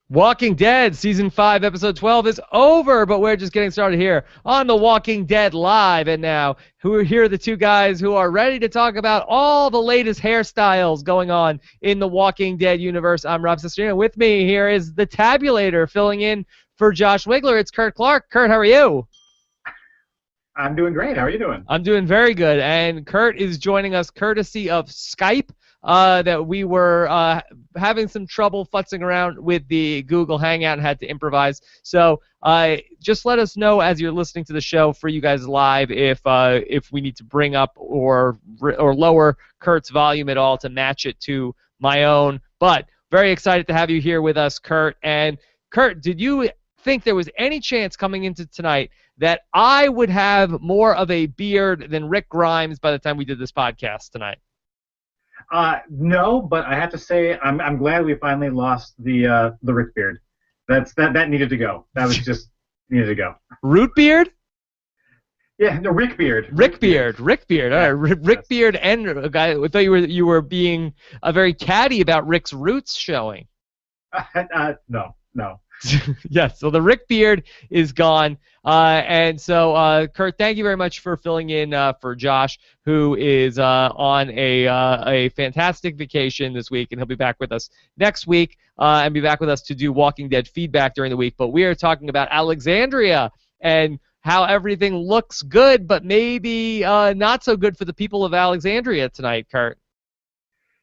Walking Dead Season 5, Episode 12 is over, but we're just getting started here on The Walking Dead Live. And now, here are the two guys who are ready to talk about all the latest hairstyles going on in the Walking Dead universe. I'm Rob Cesternino. With me here is the Tabulator filling in for Josh Wigler. It's Kurt Clark. Kurt, how are you? I'm doing great. How are you doing? I'm doing very good. And Kurt is joining us courtesy of Skype. That we were having some trouble futzing around with the Google Hangout and had to improvise. So just let us know as you're listening to the show for you guys live if we need to bring up or lower Kurt's volume at all to match it to my own. But very excited to have you here with us, Kurt. And Kurt, did you think there was any chance coming into tonight that I would have more of a beard than Rick Grimes by the time we did this podcast tonight? No, but I have to say I'm glad we finally lost the Rick beard. That needed to go. That was just needed to go. Root beard? Yeah, no, Rick beard. Rick beard. All right, Rick Yes. beard and a guy. I thought you were being very catty about Rick's roots showing. No. Yes, so the Rick beard is gone. And so, Kurt, thank you very much for filling in for Josh, who is on a fantastic vacation this week, and he'll be back with us next week and be back with us to do Walking Dead feedback during the week. But we are talking about Alexandria and how everything looks good, but maybe not so good for the people of Alexandria tonight, Kurt.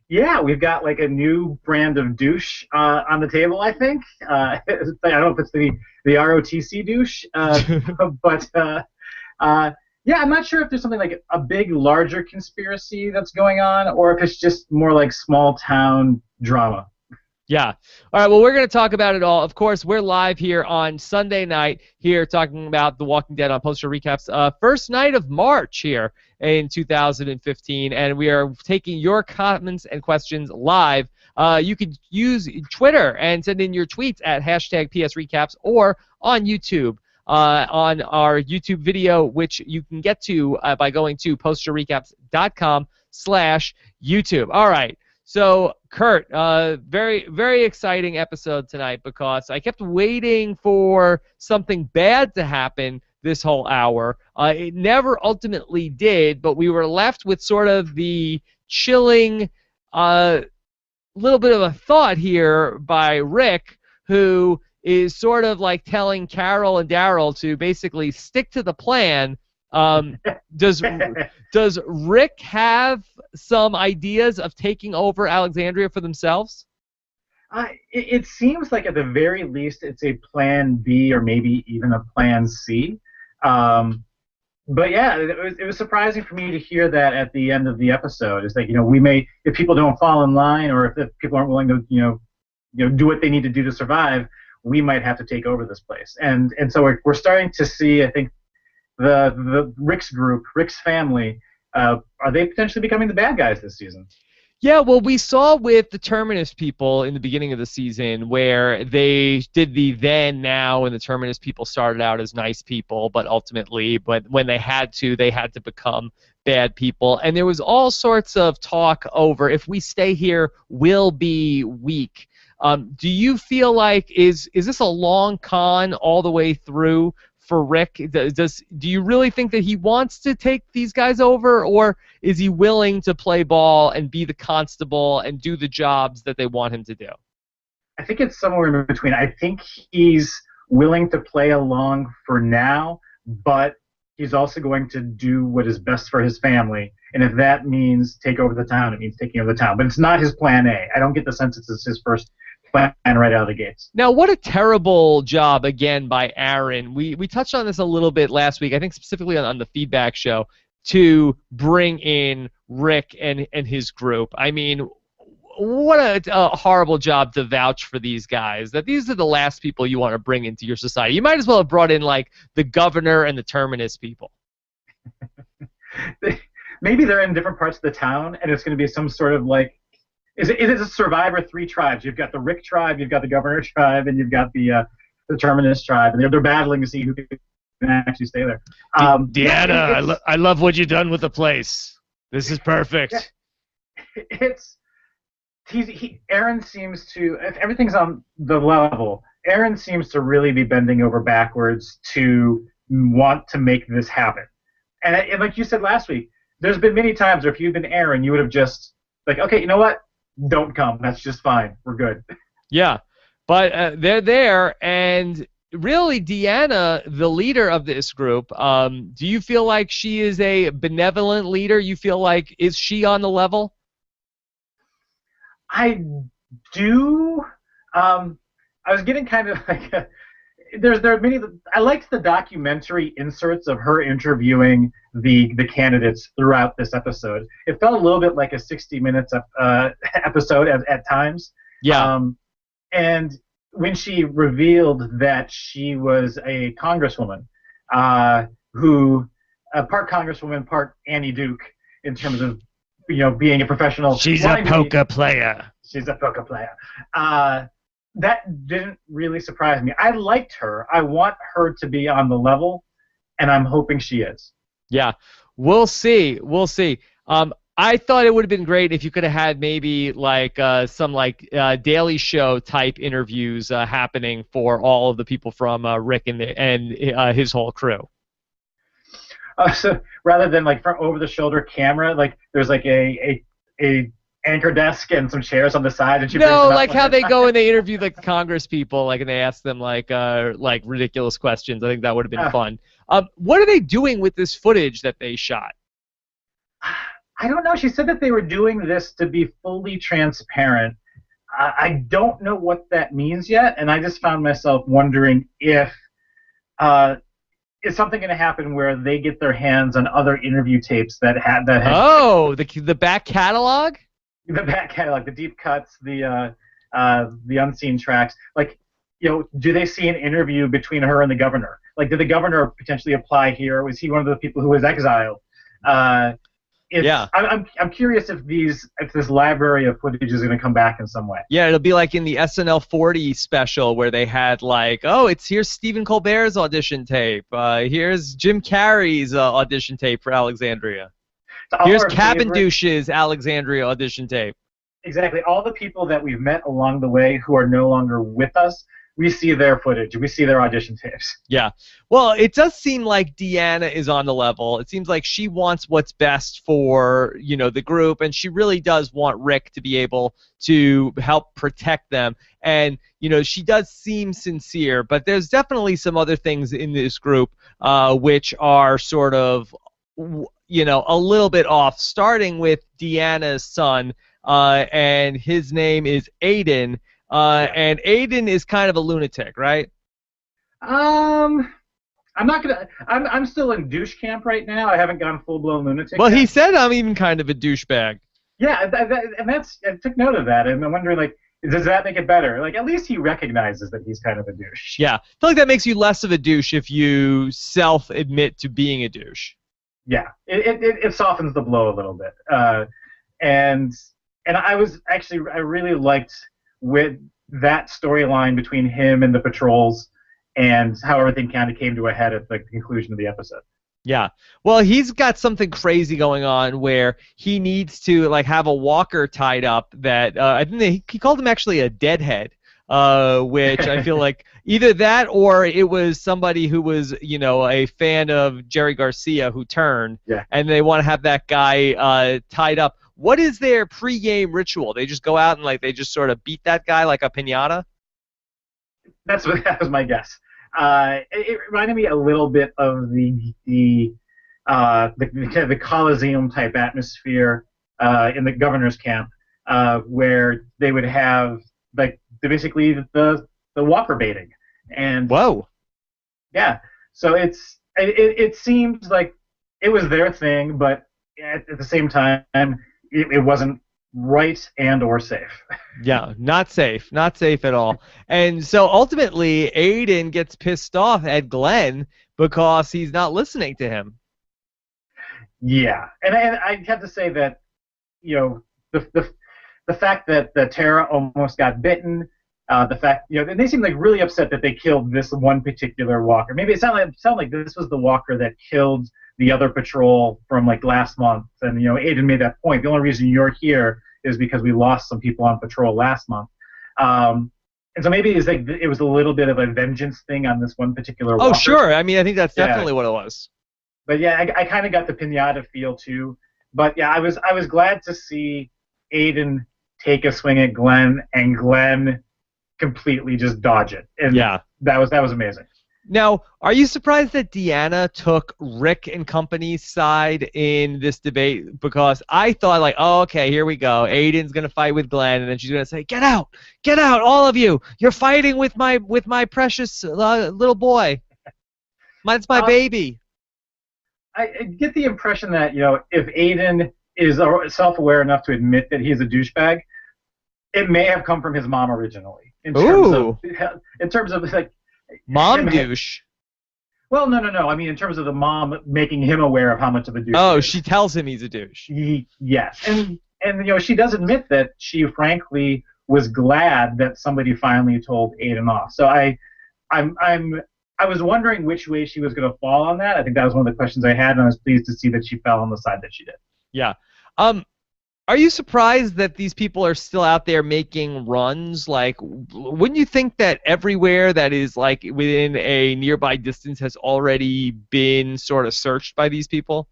Yeah, we've got like a new brand of douche on the table, I think. I don't know if it's the ROTC douche, but yeah, I'm not sure if there's something like a big, larger conspiracy that's going on, or if it's just more like small town drama. Yeah. All right, well, we're going to talk about it all. Of course, we're live here on Sunday night here talking about The Walking Dead on Poster Recaps. First night of March here in 2015, and we are taking your comments and questions live. You could use Twitter and send in your tweets at hashtag PSRecaps or on YouTube. On our YouTube video, which you can get to by going to posterrecaps.com/YouTube. All right. So, Kurt, very, very exciting episode tonight because I kept waiting for something bad to happen this whole hour. It never ultimately did, but we were left with sort of the chilling little bit of a thought here by Rick, who is sort of like telling Carol and Daryl to basically stick to the plan. Does Rick have some ideas of taking over Alexandria for themselves? It seems like at the very least it's a plan B or maybe even a plan C. But yeah, it was surprising for me to hear that at the end of the episode. It's like, we may, if people don't fall in line or if people aren't willing to, do what they need to do to survive, we might have to take over this place. And so we're starting to see, I think, the Rick's group, Rick's family, are they potentially becoming the bad guys this season? Yeah, well, we saw with the Terminus people in the beginning of the season where they did the then, now, and the Terminus people started out as nice people, but ultimately, when they had to become bad people. And there was all sorts of talk over, if we stay here, we'll be weak. Do you feel like, is this a long con all the way through for Rick? Do you really think that he wants to take these guys over, or is he willing to play ball and be the constable and do the jobs that they want him to do? I think it's somewhere in between. I think he's willing to play along for now, but he's also going to do what is best for his family. And if that means take over the town, it means taking over the town. But it's not his plan A. I don't get the sense it's his first plan right out of the gates. Now, what a terrible job, again, by Aaron. We touched on this a little bit last week, I think specifically on the feedback show, to bring in Rick and his group. I mean, what a horrible job to vouch for these guys, that these are the last people you want to bring into your society. You might as well have brought in, like, the governor and the Terminus people. Maybe they're in different parts of the town, and it's going to be some sort of, like, is it a Survivor 3 tribes? You've got the Rick tribe, you've got the Governor tribe, and you've got the Terminus tribe, and they're battling to see who can actually stay there. Deanna, I love what you've done with the place. This is perfect. It's Aaron seems to, if everything's on the level, Aaron seems to really be bending over backwards to want to make this happen. And like you said last week, there's been many times where if you'd been Aaron, you would have just like, okay, you know what? Don't come. That's just fine. We're good. Yeah, but they're there, and really, Deanna, the leader of this group, do you feel like she is a benevolent leader? You feel like, is she on the level? I do. I was getting kind of like there are many. I liked the documentary inserts of her interviewing the candidates throughout this episode. It felt a little bit like a 60 minutes episode at times. Yeah. And when she revealed that she was a congresswoman, who part congresswoman, part Annie Duke, in terms of being a professional. She's a poker player. She's a poker player. That didn't really surprise me. I liked her. I want her to be on the level, and I'm hoping she is. Yeah, we'll see. We'll see. I thought it would have been great if you could have had maybe like some Daily Show type interviews happening for all of the people from Rick and his whole crew. So rather than like from over the shoulder camera, like there's like a anchor desk and some chairs on the side, and she brings them like out how they go and they interview like the Congress people, like, and they ask them like ridiculous questions. I think that would have been fun. What are they doing with this footage that they shot? I don't know. She said that they were doing this to be fully transparent. I don't know what that means yet, and I just found myself wondering if is something going to happen where they get their hands on other interview tapes that had the back catalog. The back catalog, the deep cuts, the unseen tracks. Like, do they see an interview between her and the governor? Like, did the governor potentially apply here? Was he one of the people who was exiled? Yeah. I'm curious if this library of footage is going to come back in some way. Yeah, it'll be like in the SNL 40 special where they had like, here's Stephen Colbert's audition tape. Here's Jim Carrey's audition tape for Alexandria. Here's Cabindouche's Alexandria audition tape. Exactly. All the people that we've met along the way who are no longer with us, we see their footage. We see their audition tapes. Yeah. Well, it does seem like Deanna is on the level. It seems like she wants what's best for, the group, and she really does want Rick to be able to help protect them. And, she does seem sincere, but there's definitely some other things in this group which are sort of a little bit off, starting with Deanna's son, and his name is Aiden, and Aiden is kind of a lunatic, right? I'm not gonna. I'm still in douche camp right now. I haven't gone full blown lunatic. Well, yet. He said I'm even kind of a douchebag. Yeah, and I took note of that, and I'm wondering, like, does that make it better? Like, at least he recognizes that he's kind of a douche. Yeah, I feel like that makes you less of a douche if you self-admit to being a douche. Yeah, it softens the blow a little bit. And I really liked with that storyline between him and the patrols and how everything kind of came to a head at the conclusion of the episode. Yeah. Well, he's got something crazy going on where he needs to have a walker tied up that I think he called him actually a deadhead. Which I feel like either that or it was somebody who was, a fan of Jerry Garcia who turned, and they want to have that guy tied up. What is their pregame ritual? They just go out and they just sort of beat that guy like a piñata? That was my guess. It reminded me a little bit of the Coliseum type atmosphere in the governor's camp, where they would have basically the walker baiting. And whoa, yeah. So it seems like it was their thing, but at the same time, it wasn't right and or safe. Yeah, not safe at all. And so ultimately, Aiden gets pissed off at Glenn because he's not listening to him. Yeah, and I have to say that the fact that Tara almost got bitten, the fact and they seem really upset that they killed this one particular walker. Maybe it sounded like this was the walker that killed the other patrol from last month, and Aiden made that point. The only reason you're here is because we lost some people on patrol last month. And so maybe it's like it was a little bit of a vengeance thing on this one particular Oh, walker. sure. I mean, I think that's Yeah. definitely what it was. But yeah, I kind of got the pinata feel too. But yeah, I was glad to see Aiden take a swing at Glenn and Glenn completely just dodge it. And Yeah. that was amazing. Now, are you surprised that Deanna took Rick and company's side in this debate? Because I thought, like, oh, okay, here we go. Aiden's gonna fight with Glenn, and then she's gonna say, get out, all of you! You're fighting with my precious little boy. That's my baby. I get the impression that, if Aiden is self-aware enough to admit that he's a douchebag, it may have come from his mom originally. In terms of like mom douche. Well, no. I mean, in terms of the mom making him aware of how much of a douche. Oh, she tells him he's a douche. Yes, and she does admit that she frankly was glad that somebody finally told Aiden off. So I was wondering which way she was going to fall on that. I think that was one of the questions I had, and I was pleased to see that she fell on the side that she did. Yeah. Are you surprised that these people are still out there making runs? Like, wouldn't you think that everywhere that is like within a nearby distance has already been sort of searched by these people?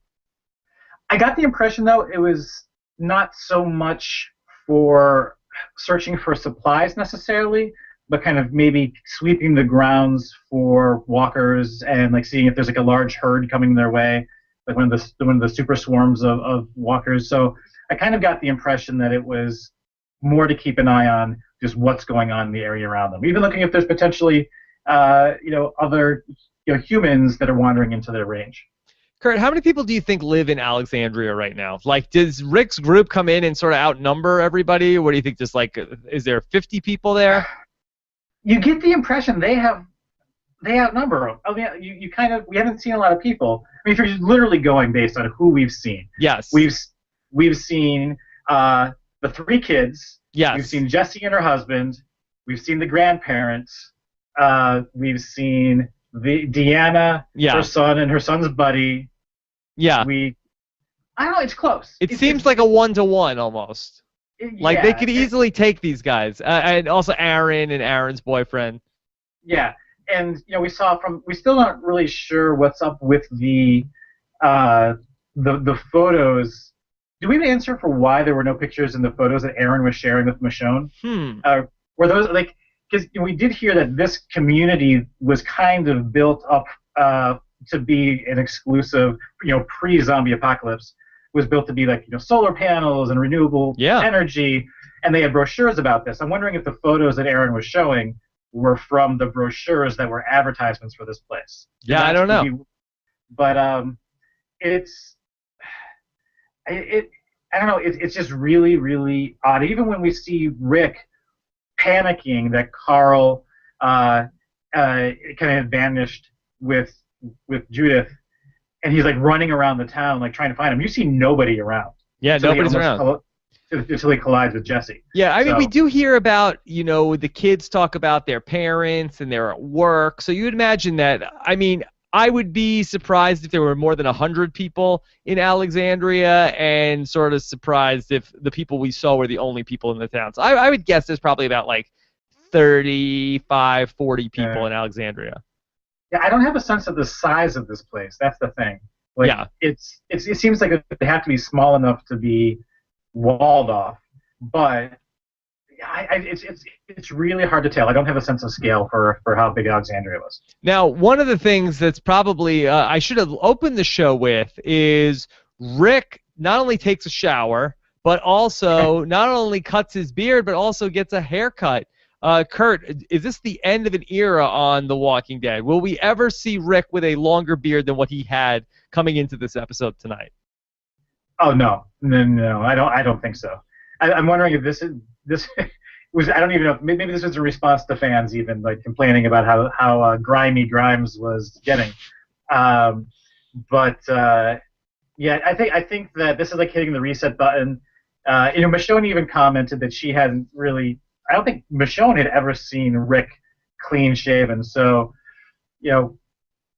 I got the impression, though, it was not so much for searching for supplies necessarily, but kind of maybe sweeping the grounds for walkers and like seeing if there's like a large herd coming their way, like one of the super swarms of walkers. So I kind of got the impression that it was more to keep an eye on just what's going on in the area around them. Even looking if there's potentially, other humans that are wandering into their range. Kurt, how many people do you think live in Alexandria right now? Like, does Rick's group come in and sort of outnumber everybody? What do you think? Just like, is there 50 people there? You get the impression they outnumber them. I mean, we haven't seen a lot of people. I mean, if you're literally going based on who we've seen. Yes. We've seen the three kids. Yes. We've seen Jessie and her husband. We've seen the grandparents. We've seen Deanna, her son, and her son's buddy. Yeah. I don't know. It's close. It seems like a 1-to-1 almost. Like they could easily take these guys, and also Aaron and Aaron's boyfriend. Yeah, and we still not really sure what's up with the photos. Do we have an answer for why there were no pictures in the photos that Aaron was sharing with Michonne? Were those like, because we did hear that this community was kind of built up to be an exclusive, pre-zombie apocalypse, was built to be like, solar panels and renewable energy, and they had brochures about this. I'm wondering if the photos that Aaron was showing were from the brochures that were advertisements for this place. Yeah, I don't know. But I don't know. It's just really, really odd. Even when we see Rick panicking that Carl kind of vanished with Judith, and he's like running around the town like trying to find him. You see nobody around. Yeah, nobody's around. Until he collides with Jessie. Yeah, I mean, we do hear about, the kids talk about their parents and they're at work. So you would imagine that, I mean, I would be surprised if there were more than 100 people in Alexandria, and sort of surprised if the people we saw were the only people in the town. So I would guess there's probably about like 35, 40 people in Alexandria. Yeah, I don't have a sense of the size of this place. That's the thing. Like, it seems like they have to be small enough to be walled off, but it's really hard to tell. I don't have a sense of scale for how big Alexandria was. Now, one of the things that's probably I should have opened the show with is Rick not only takes a shower, but also not only cuts his beard, but also gets a haircut. Kurt, is this the end of an era on The Walking Dead? Will we ever see Rick with a longer beard than what he had coming into this episode tonight? Oh no, I don't think so. I'm wondering if this was, I don't even know. Maybe this was a response to fans even like complaining about how grimy Grimes was getting. Yeah, I think that this is like hitting the reset button. Michonne even commented that she hadn't really. I don't think Michonne had ever seen Rick clean shaven. So,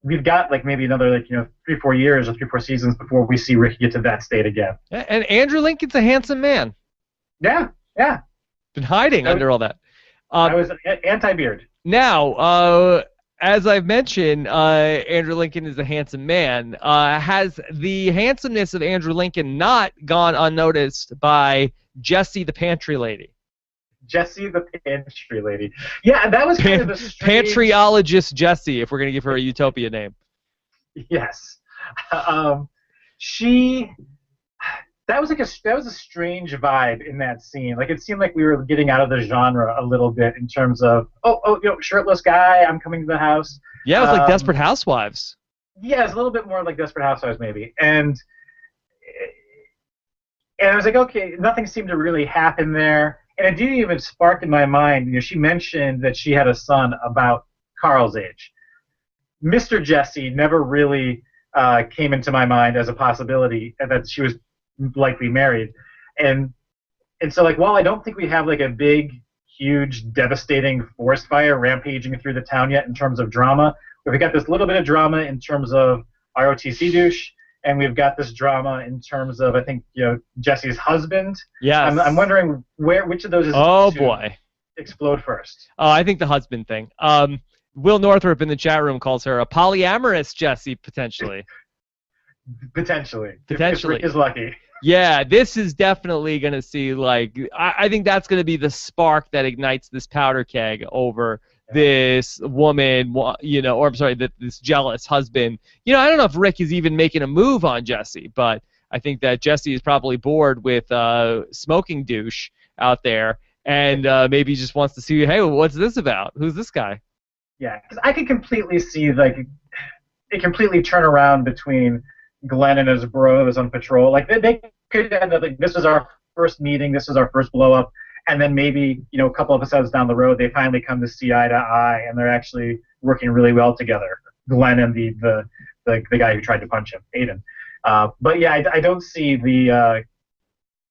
we've got like maybe another 3-4 years or 3-4 seasons before we see Rick get to that state again. And Andrew Lincoln's a handsome man. Yeah, yeah. Been hiding I was, under all that. I Um, was anti-beard. Now, as I've mentioned, Andrew Lincoln is a handsome man. Has the handsomeness of Andrew Lincoln not gone unnoticed by Jessie the pantry lady? Jessie the pantry lady. Yeah, that was kind of a strange. Pantryologist Jessie, if we're going to give her a utopia name. Yes. Um, she that was a strange vibe in that scene. Like it seemed like we were getting out of the genre a little bit in terms of shirtless guy, I'm coming to the house. Yeah, it was like Um, Desperate Housewives. yeah, it's a little bit more like Desperate Housewives maybe. And I was like, okay, nothing seemed to really happen there. And it didn't even spark in my mind. She mentioned that she had a son about Carl's age. Mr. Jesse never really came into my mind as a possibility that she was likely married. And and so like while I don't think we have like a big, huge, devastating forest fire rampaging through the town yet in terms of drama, we've got this little bit of drama in terms of ROTC douche, and we've got this drama in terms of I think Jesse's husband. I'm Yes. wondering which of those is Oh to boy. explode first. I think the husband thing. Will Northrup in the chat room calls her a polyamorous Jessie, potentially. Potentially, if Rick Potentially. is lucky. Yeah, this is definitely going to see, like, I think that's going to be the spark that ignites this powder keg over this woman, or I'm sorry, this jealous husband. I don't know if Rick is even making a move on Jesse, but I think that Jesse is probably bored with smoking douche out there, and maybe he just wants to see, hey, what's this about? Who's this guy? Yeah, because I can completely see like it completely turn around between Glenn and his bros on patrol. Like they could end up like this was our first meeting, this was our first blow up, and then maybe a couple episodes down the road they finally come to see eye to eye and they're actually working really well together. Glenn and the guy who tried to punch him, Aiden. But yeah, I don't see the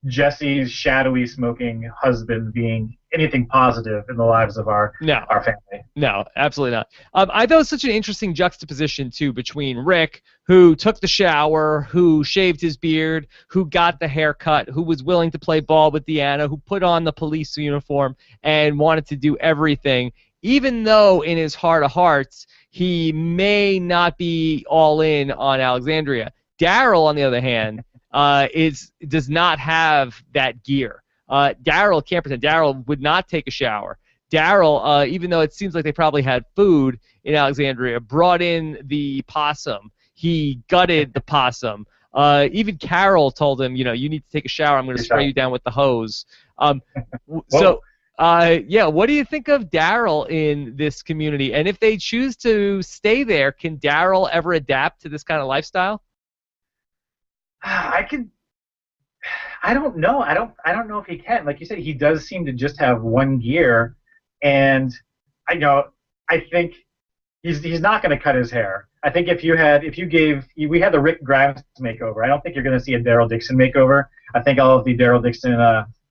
Jesse's shadowy smoking husband being anything positive in the lives of our No. our family. No, absolutely not. I thought it was such an interesting juxtaposition, too, between Rick, who took the shower, who shaved his beard, who got the haircut, who was willing to play ball with Deanna, who put on the police uniform and wanted to do everything, even though in his heart of hearts he may not be all in on Alexandria. Daryl, on the other hand, does not have that gear. Daryl can't pretend. Daryl would not take a shower. Daryl, even though it seems like they probably had food in Alexandria, brought in the possum. He gutted the possum. Even Carol told him, you need to take a shower. I'm going to spray you down with the hose. Yeah, what do you think of Daryl in this community? And if they choose to stay there, can Daryl ever adapt to this kind of lifestyle? I don't know. I don't know if he can. Like you said, he does seem to just have one gear, and I think he's not going to cut his hair. I think we had the Rick Grimes makeover. I don't think you're going to see a Daryl Dixon makeover. I think all of the Daryl Dixon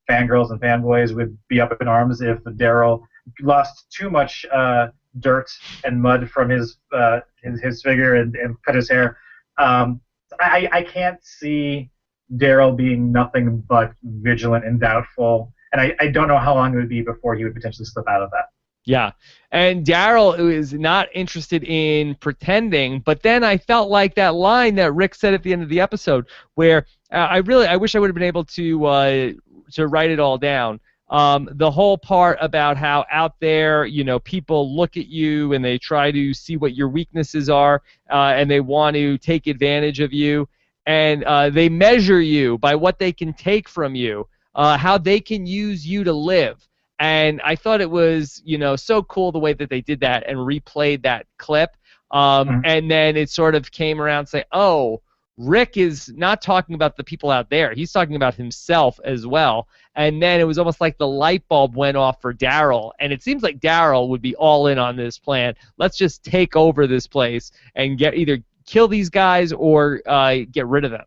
fangirls and fanboys would be up in arms if Daryl lost too much dirt and mud from his figure and cut his hair. I can't see Daryl being nothing but vigilant and doubtful, and I don't know how long it would be before he would potentially slip out of that. Yeah, and Daryl is not interested in pretending, but then I felt like that line that Rick said at the end of the episode, where I wish I would have been able to write it all down. The whole part about how out there, people look at you and they try to see what your weaknesses are, and they want to take advantage of you, and they measure you by what they can take from you, how they can use you to live. And I thought it was, so cool the way that they did that and replayed that clip. And then it sort of came around saying, oh, Rick is not talking about the people out there. He's talking about himself as well. And then it was almost like the light bulb went off for Daryl. And it seems like Daryl would be all in on this plan. Let's just take over this place and either kill these guys or get rid of them.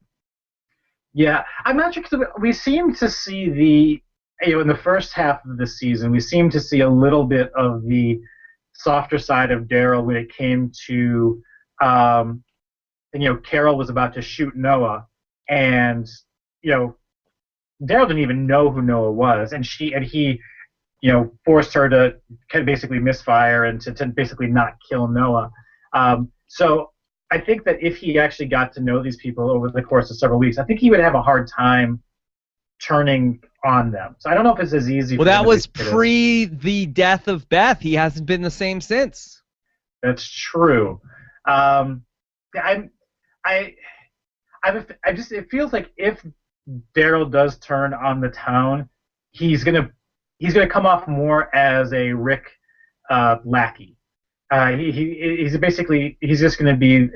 Yeah, I'm not sure because we seem to see in the first half of the season, we seem to see a little bit of the softer side of Daryl when it came to, Carol was about to shoot Noah, and Daryl didn't even know who Noah was, and he forced her to kind of basically misfire and to basically not kill Noah. So I think that if he actually got to know these people over the course of several weeks, I think he would have a hard time turning on them. So I don't know if it's as easy Well, for that him as was they did it. pre the death of Beth. He hasn't been the same since. That's true. Um, I, I, I just it feels like if Daryl does turn on the town, he's gonna he's gonna come off more as a Rick lackey. He's basically he's just gonna be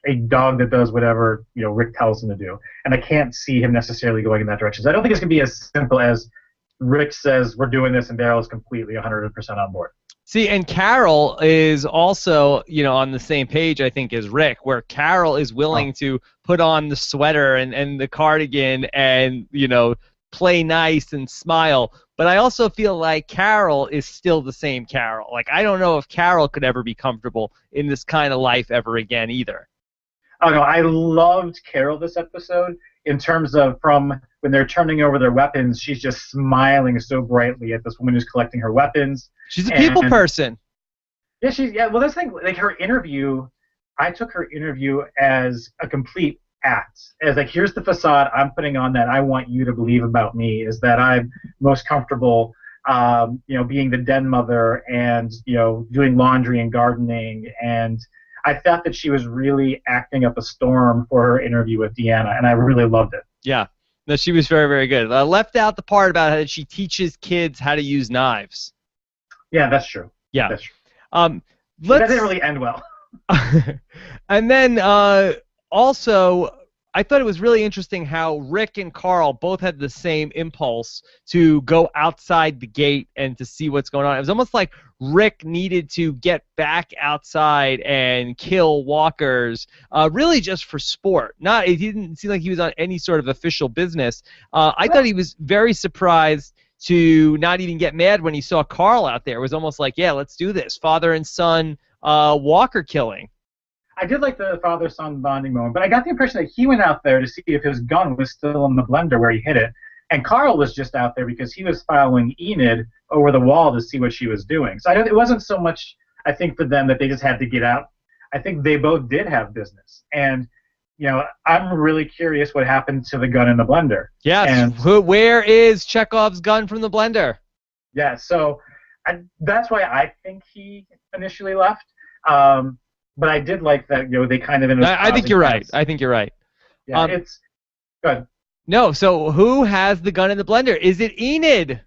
a dog that does whatever Rick tells him to do, and I can't see him necessarily going in that direction. So I don't think it's gonna be as simple as Rick says we're doing this, and Daryl is completely 100% on board. See, and Carol is also, on the same page, I think, as Rick, where Carol is Oh, willing to put on the sweater and the cardigan and, play nice and smile. But I also feel like Carol is still the same Carol. Like, I don't know if Carol could ever be comfortable in this kind of life ever again either. oh no, I loved Carol this episode in terms of from when they're turning over their weapons, she's just smiling so brightly at this woman who's collecting her weapons. She's a people And person. yeah, well, this thing, like her interview, I took her interview as a complete act, as like, here's the facade I'm putting on that I want you to believe about me, is that I'm most comfortable, being the den mother and, doing laundry and gardening. And I thought that she was really acting up a storm for her interview with Deanna, and I really loved it. Yeah. No, she was very, very good. Left out the part about how she teaches kids how to use knives. Yeah, that's true. Yeah. That's true. Um, But that let's didn't really end well. and then also, I thought it was really interesting how Rick and Carl both had the same impulse to go outside the gate and to see what's going on. It was almost like Rick needed to get back outside and kill walkers, really just for sport. He didn't seem like he was on any sort of official business. I thought he was very surprised to not even get mad when he saw Carl out there. It was almost like, yeah, let's do this. Father and son walker killing. I did like the father-son bonding moment, but I got the impression that he went out there to see if his gun was still in the blender where he hid it, and Carl was just out there because he was following Enid over the wall to see what she was doing. So it wasn't so much, I think, for them that they just had to get out. I think they both did have business, and I'm really curious what happened to the gun in the blender. Yes. And Where is Chekhov's gun from the blender? yeah, so that's why I think he initially left. But I did like that, they kind of I think you're right. I think you're right. Yeah, it's good. No, so who has the gun in the blender? Is it Enid?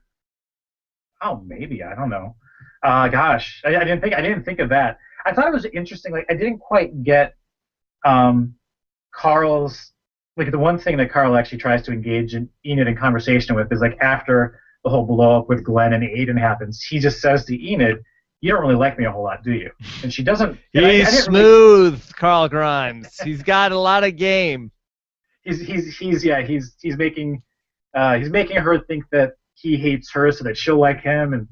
Oh, maybe, I don't know. Gosh, I didn't think of that. I thought it was interesting. Like, I didn't quite get Carl's, like, the one thing that Carl actually tries to engage Enid in conversation with is, like, after the whole blow up with Glenn and Aiden happens, he just says to Enid, "You don't really like me a whole lot, do you?" And she doesn't. He's smooth, Carl Grimes. He's got a lot of game. He's making her think that he hates her so that she'll like him, and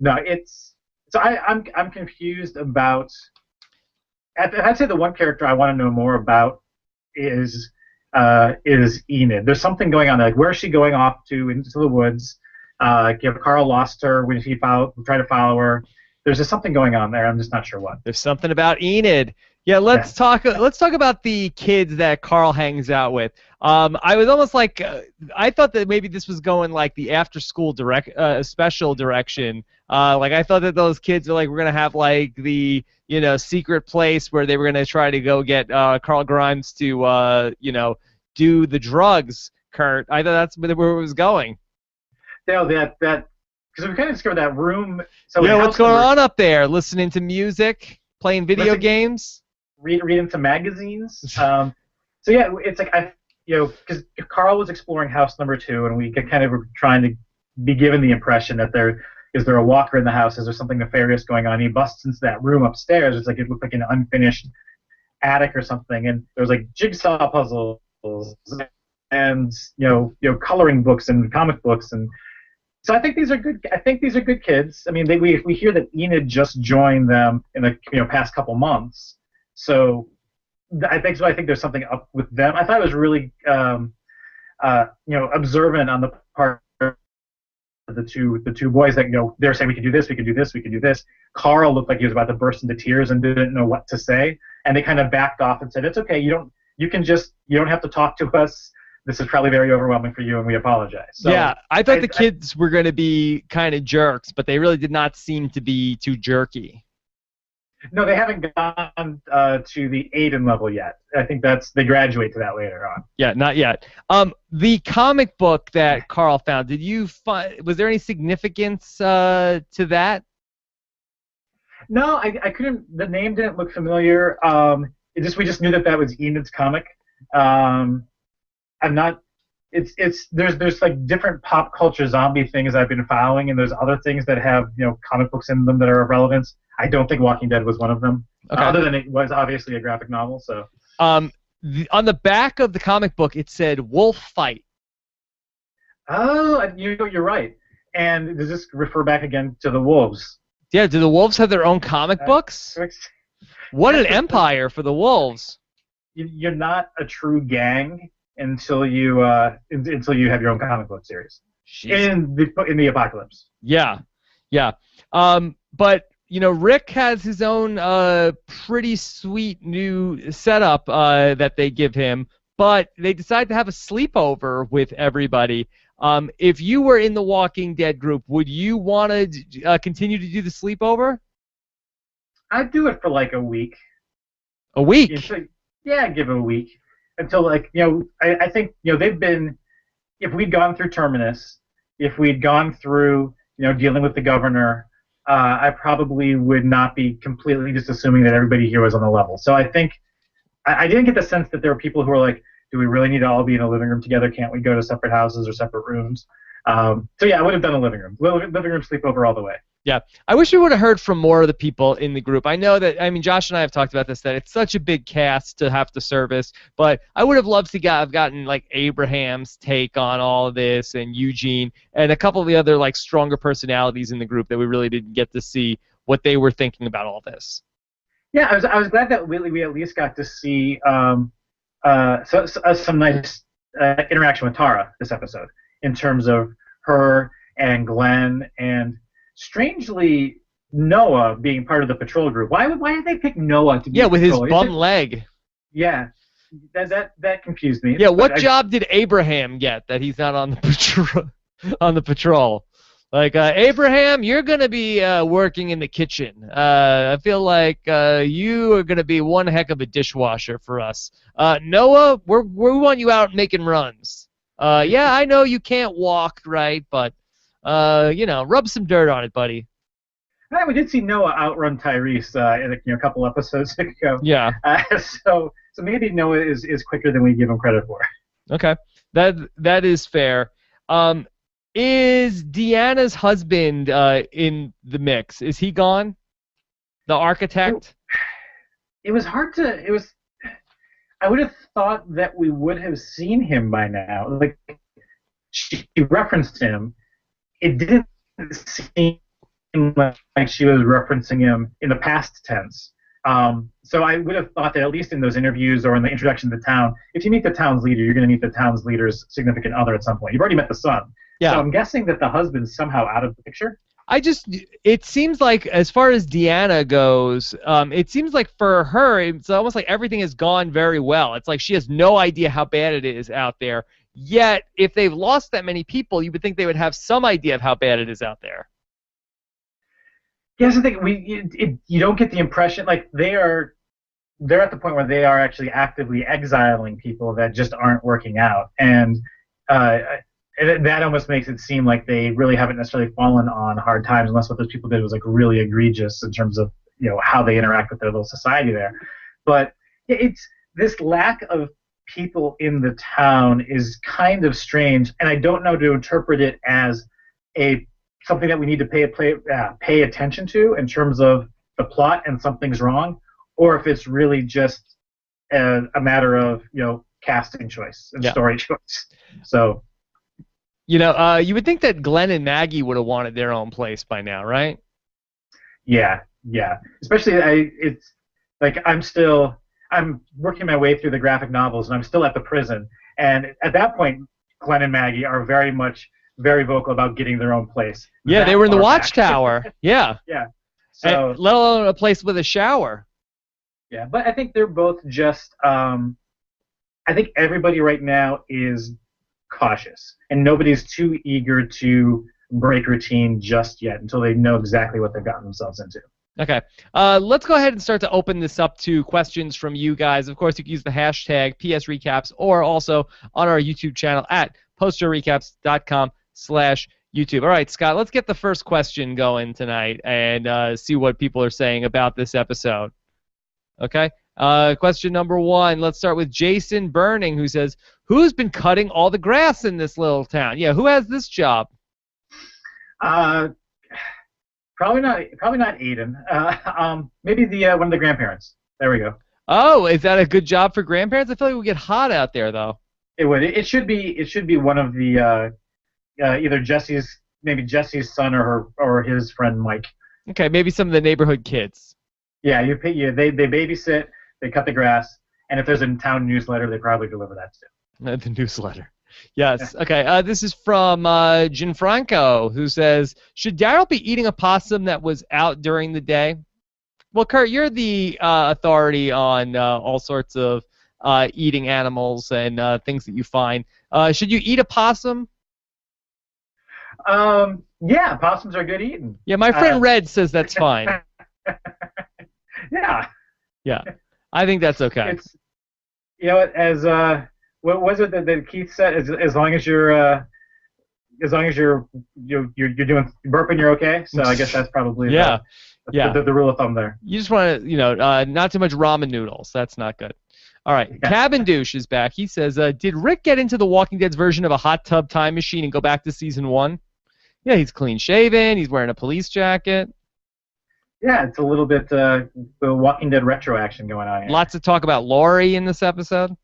no, it's so I'm confused about. I'd say the one character I want to know more about is Enid. There's something going on there. Like, where is she going off to into the woods? Carl lost her when he tried to follow her. There's just something going on there. I'm just not sure what. There's something about Enid. Yeah, let's talk about the kids that Carl hangs out with. I was almost like I thought that maybe this was going like the after school special direction. Like, I thought that those kids are like, we're gonna have like the secret place where they were gonna try to go get Carl Grimes to do the drugs. Kurt, I thought that's where it was going. That because we kind of discovered that room. So yeah, what's going on up there? Listening to music, playing video games, reading some magazines. So yeah, it's like because Carl was exploring house number 2, and we kind of were trying to be given the impression that is there a walker in the house? Is there something nefarious going on? He busts into that room upstairs. It's like it looked like an unfinished attic or something, and there was like jigsaw puzzles and coloring books and comic books. And so I think these are good kids. I mean, we hear that Enid just joined them in the past couple months. So I think there's something up with them. I thought it was really observant on the part of the two boys that they're saying we can do this, we can do this, we can do this. Carl looked like he was about to burst into tears and didn't know what to say, and they kind of backed off and said, "It's okay. You don't have to talk to us. This is probably very overwhelming for you, and we apologize." So, yeah, I thought the kids were going to be kind of jerks, but they really did not seem to be too jerky. No, they haven't gone to the Aiden level yet. I think they graduate to that later on. Yeah, not yet. The comic book that Carl found, was there any significance to that? No, I couldn't. The name didn't look familiar. We just knew that was Enid's comic. I'm not. There's like different pop culture zombie things I've been following, and there's other things that have comic books in them that are of relevance. I don't think Walking Dead was one of them. Okay. Other than it was obviously a graphic novel. So. On the back of the comic book, it said "Wolf Fight." Oh, you're right. And does this refer back again to the wolves? Yeah, do the Wolves have their own comic books? What an empire for the Wolves. You're not a true gang until you have your own comic book series. Jeez. In the apocalypse. Yeah. But Rick has his own pretty sweet new setup that they give him, but they decide to have a sleepover with everybody. If you were in the Walking Dead group, would you want to continue to do the sleepover? I'd do it for like a week. A week? Yeah, give it a week. Until I think they've been, if we'd gone through Terminus, if we'd gone through dealing with the governor, I probably would not be completely just assuming that everybody here was on the level. So I think I didn't get the sense that there were people who were like, do we really need to all be in a living room together? Can't we go to separate houses or separate rooms? So yeah, I would have done a living room sleepover all the way. Yeah, I wish we would have heard from more of the people in the group. I know that, Josh and I have talked about this, that it's such a big cast to have to service, but I would have loved to have gotten like Abraham's take on all of this, and Eugene, and a couple of the other like stronger personalities in the group that we really didn't get to see what they were thinking about all this. Yeah, I was glad that we at least got to see some nice interaction with Tara this episode in terms of her and Glenn and strangely Noah being part of the patrol group. Why did they pick Noah to be? Yeah, with his bum leg. Yeah, that confused me. Yeah, what job did Abraham get that he's not on the patrol? Like, Abraham, you're gonna be working in the kitchen. I feel like you are gonna be one heck of a dishwasher for us. Noah, we want you out making runs. Yeah, I know you can't walk, right? But rub some dirt on it, buddy. We did see Noah outrun Tyrese in a couple episodes ago. Yeah. So maybe Noah is quicker than we give him credit for. Okay, that is fair. Is Deanna's husband in the mix? Is he gone? The architect? It was hard to. I would have thought that we would have seen him by now. Like, she referenced him. It didn't seem like she was referencing him in the past tense. So I would have thought that at least in those interviews or in the introduction to the town, if you meet the town's leader, you're going to meet the town's leader's significant other at some point. You've already met the son. Yeah. So I'm guessing that the husband's somehow out of the picture. It seems like, as far as Deanna goes, it seems like for her, it's almost like everything has gone very well. It's like she has no idea how bad it is out there. Yet, if they've lost that many people, you would think they would have some idea of how bad it is out there. Yes, I think you don't get the impression, like they're at the point where they are actually actively exiling people that just aren't working out, and that almost makes it seem like they really haven't necessarily fallen on hard times, unless what those people did was like really egregious in terms of how they interact with their little society there. But it's this lack of people in the town is kind of strange, and I don't know how to interpret it as something that we need to pay attention to in terms of the plot and something's wrong, or if it's really just a matter of casting choice and story choice. So. You would think that Glenn and Maggie would have wanted their own place by now, right? Yeah. Especially, it's like I'm working my way through the graphic novels, and I'm still at the prison. And at that point, Glenn and Maggie are very vocal about getting their own place. Yeah, they That were in the far back. watchtower. Yeah. Yeah. And So let alone a place with a shower. yeah, but I think they're both just. I think everybody right now is cautious, and nobody's too eager to break routine just yet until they know exactly what they've gotten themselves into. Okay. Let's go ahead and start to open this up to questions from you guys. Of course, you can use the hashtag PSRecaps or also on our YouTube channel at posterrecaps.com/YouTube. All right, Scott, let's get the first question going tonight and see what people are saying about this episode. Okay. Question number 1. Let's start with Jason Burning, who says, "Who's been cutting all the grass in this little town?" Yeah, who has this job? Probably not Aiden. Maybe the one of the grandparents. There we go. Oh, is that a good job for grandparents? I feel like we get hot out there, though. It would. It should be one of the either Jesse's son or his friend Mike. Okay, maybe some of the neighborhood kids. Yeah, they babysit, they cut the grass, and if there's a town newsletter, they probably deliver that too. The newsletter. Yes. Okay. This is from Gianfranco, who says, "Should Daryl be eating a possum that was out during the day?" Well, Kurt, you're the authority on all sorts of eating animals and things that you find. Should you eat a possum? Yeah, possums are good eating. Yeah, my friend Red says that's fine. Yeah. Yeah, I think that's okay. It's as what was it that Keith said? As long as you're doing burping, you're okay. So I guess that's probably the rule of thumb there. You just want to not too much ramen noodles. That's not good. All right, Cabin Douche is back. He says, "Did Rick get into The Walking Dead's version of a hot tub time machine and go back to season 1?" Yeah, he's clean shaven. He's wearing a police jacket. Yeah, it's a little bit the Walking Dead retro action going on here. Lots of talk about Laurie in this episode.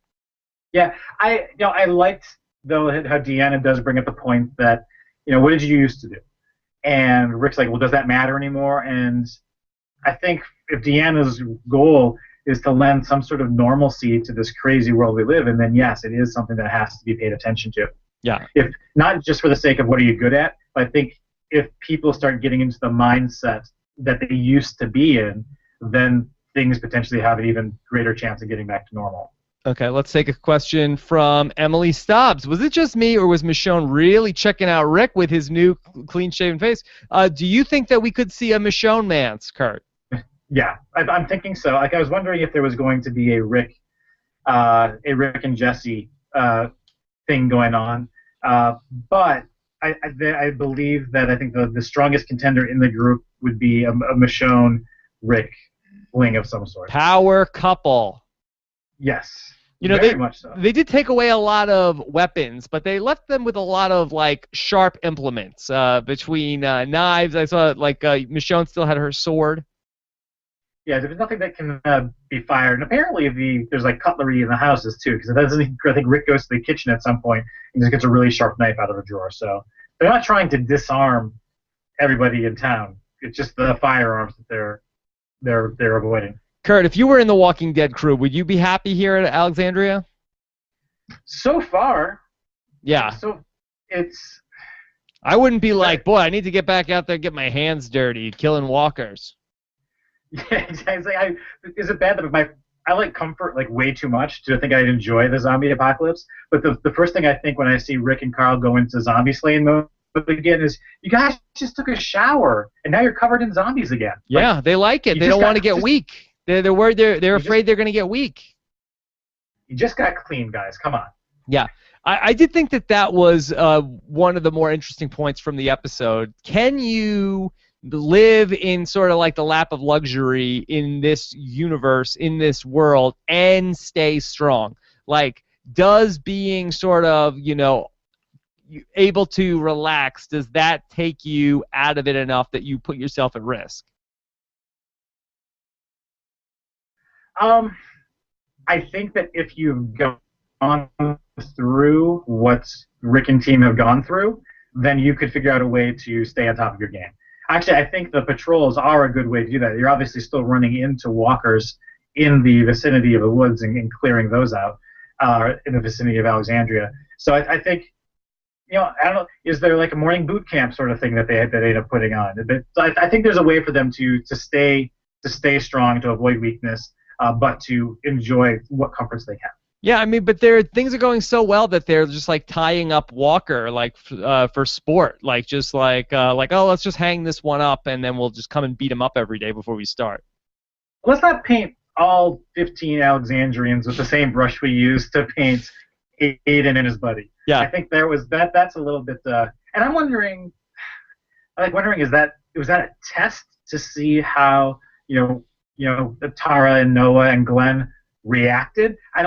Yeah, I liked though how Deanna does bring up the point that what did you used to do, and Rick's like, well, does that matter anymore? And I think if Deanna's goal is to lend some sort of normalcy to this crazy world we live in, then yes, it is something that has to be paid attention to. Yeah. If not just for the sake of what are you good at, but I think if people start getting into the mindset that they used to be in, then things potentially have an even greater chance of getting back to normal. Okay, let's take a question from Emily Stobbs. Was it just me, or was Michonne really checking out Rick with his new clean-shaven face? Do you think that we could see a Michonne Mance, Kurt? Yeah, I'm thinking so. Like, I was wondering if there was going to be a Rick and Jesse thing going on, but I believe that I think the strongest contender in the group would be a Michonne Rick fling of some sort. Power couple. Yes. Very much so. They did take away a lot of weapons, but they left them with a lot of sharp implements between knives. I saw Michonne still had her sword. Yeah, there's nothing that can be fired. And apparently there's cutlery in the houses too, because I think Rick goes to the kitchen at some point and just gets a really sharp knife out of a drawer. So they're not trying to disarm everybody in town. It's just the firearms that they're avoiding. Kurt, if you were in the Walking Dead crew, would you be happy here at Alexandria? So far. Yeah. So it's. I wouldn't be like, boy, I need to get back out there and get my hands dirty, killing walkers. Yeah, exactly. Is it bad that I like comfort way too much to think I'd enjoy the zombie apocalypse? But the first thing I think when I see Rick and Carl go into zombie slaying mode again is, you guys just took a shower and now you're covered in zombies again. Yeah, they like it. They don't want to get weak. They're worried. They're afraid they're going to get weak. You just got clean, guys. Come on. Yeah. I did think that was one of the more interesting points from the episode. Can you live in sort of the lap of luxury in this universe, in this world, and stay strong? Does being sort of, able to relax, does that take you out of it enough that you put yourself at risk? I think that if you've gone through what Rick and team have gone through, then you could figure out a way to stay on top of your game. Actually, I think the patrols are a good way to do that. You're obviously still running into walkers in the vicinity of the woods and clearing those out in the vicinity of Alexandria. So I think I don't know, is there like a morning boot camp sort of thing that they end up putting on? So I think there's a way for them to stay strong, to avoid weakness, but to enjoy what comforts they can. Yeah, I mean, but things are going so well that they're just like tying up Walker like for sport, like just like oh, let's just hang this one up and then we'll just come and beat him up every day before we start. Let's not paint all 15 Alexandrians with the same brush we used to paint Aiden and his buddy. Yeah. I think there was that. That's a little bit. And I'm wondering, was that a test to see how Tara and Noah and Glenn reacted? I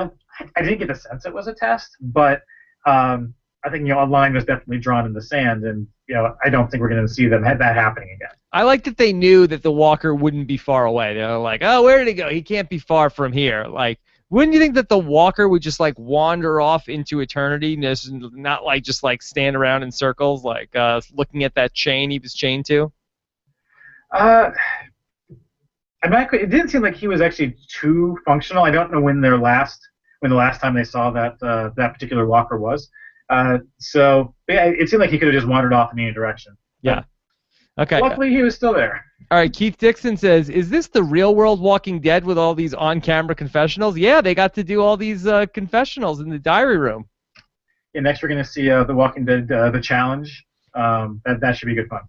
didn't get the sense it was a test, but I think a line was definitely drawn in the sand, and I don't think we're going to see that happening again. I like that they knew that the Walker wouldn't be far away. They're like, oh, where did he go? He can't be far from here. Like, wouldn't you think that the Walker would just like wander off into eternity, not like just like stand around in circles, like looking at that chain he was chained to? It didn't seem like he was actually too functional. I don't know when the last time they saw that particular Walker was. So yeah, it seemed like he could have just wandered off in any direction. Yeah. Okay. Luckily, he was still there. All right. Keith Dixon says, "Is this the real world Walking Dead with all these on-camera confessionals?" Yeah, they got to do all these confessionals in the diary room. Yeah, next we're going to see the Walking Dead, the challenge. That should be good fun.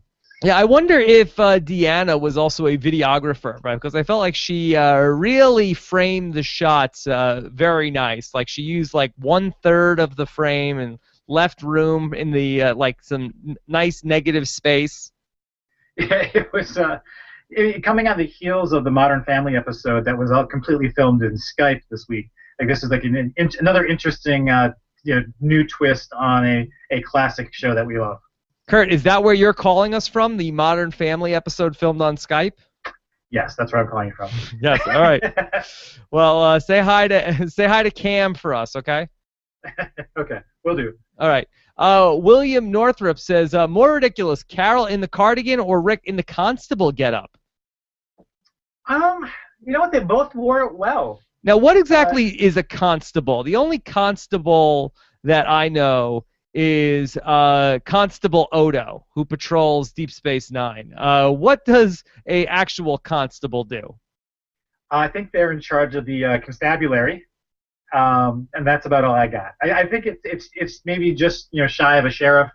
Yeah, I wonder if Deanna was also a videographer, right? Because I felt like she really framed the shots very nice. Like she used like 1/3 of the frame and left room in the like some nice negative space. Yeah, it was coming on the heels of the Modern Family episode that was all completely filmed in Skype this week. Like this is like another interesting new twist on a classic show that we love. Kurt, is that where you're calling us from? The Modern Family episode filmed on Skype? Yes, that's where I'm calling you from. Yes. All right. Well, say hi to Cam for us, okay? Okay, will do. All right. William Northrup says, more ridiculous, Carol in the cardigan or Rick in the constable getup? You know what? They both wore it well. Now, what exactly is a constable? The only constable that I know is Constable Odo, who patrols Deep Space Nine. What does a actual constable do? I think they're in charge of the constabulary, and that's about all I got. I think it's maybe just shy of a sheriff.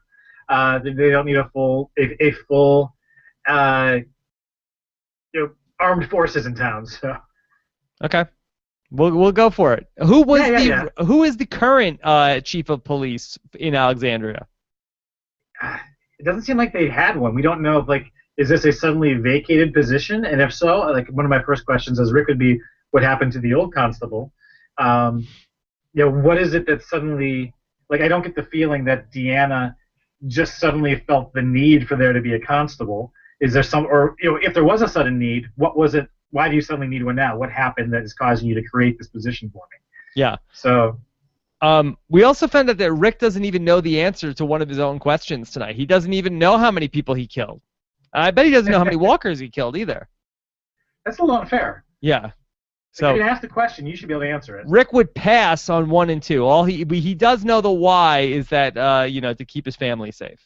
They don't need a full armed forces in town. So okay. We'll go for it. Who is the current chief of police in Alexandria? It doesn't seem like they had one. We don't know if is this a suddenly vacated position, and if so, one of my first questions as Rick would be, what happened to the old constable? What is it that suddenly I don't get the feeling that Deanna just suddenly felt the need for there to be a constable. Is there if there was a sudden need, what was it? Why do you suddenly need one now? What happened that is causing you to create this position for me? Yeah. So. We also found out that Rick doesn't even know the answer to one of his own questions tonight. He doesn't even know how many people he killed. I bet he doesn't know how many walkers he killed either. That's a little unfair. Yeah. So if you ask the question, you should be able to answer it. Rick would pass on 1 and 2. All he does know the why is that to keep his family safe.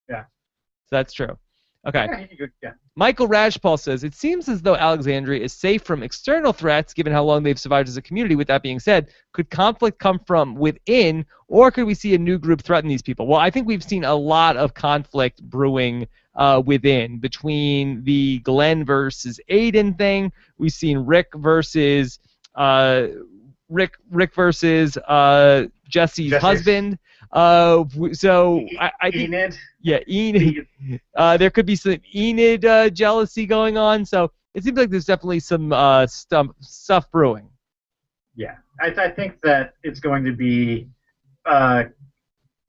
Yeah. So that's true. Okay. Yeah. Michael Rajpal says, it seems as though Alexandria is safe from external threats given how long they've survived as a community. With that being said, could conflict come from within, or could we see a new group threaten these people? Well, I think we've seen a lot of conflict brewing within, between the Glenn versus Aiden thing. We've seen Rick versus Jesse's husband. So I think Enid. Yeah, Enid. There could be some Enid jealousy going on. So it seems like there's definitely some stuff brewing. Yeah, I think that it's going to be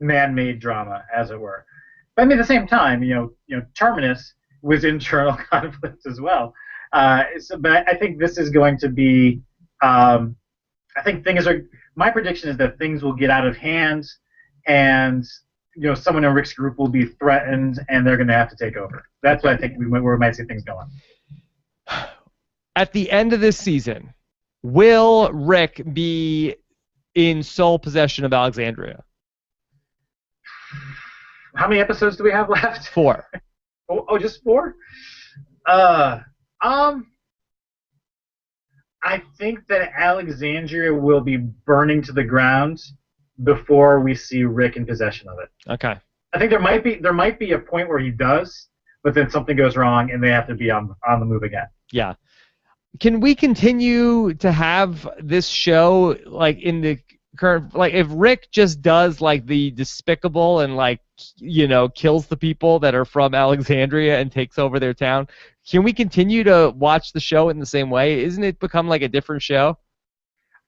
man-made drama, as it were. But I mean, at the same time, Terminus was internal conflict as well. But I think this is going to be. I think my prediction is that things will get out of hand, and someone in Rick's group will be threatened, and they're going to have to take over. That's what I think where we might see things going. At the end of this season, will Rick be in sole possession of Alexandria? How many episodes do we have left? 4. Just 4? Uh, I think that Alexandria will be burning to the ground before we see Rick in possession of it. Okay. I think there might be a point where he does, but then something goes wrong and they have to be on the move again. Yeah. Can we continue to have this show like in the current, like if Rick just does like the despicable and like kills the people that are from Alexandria and takes over their town, can we continue to watch the show in the same way? Isn't it become like a different show?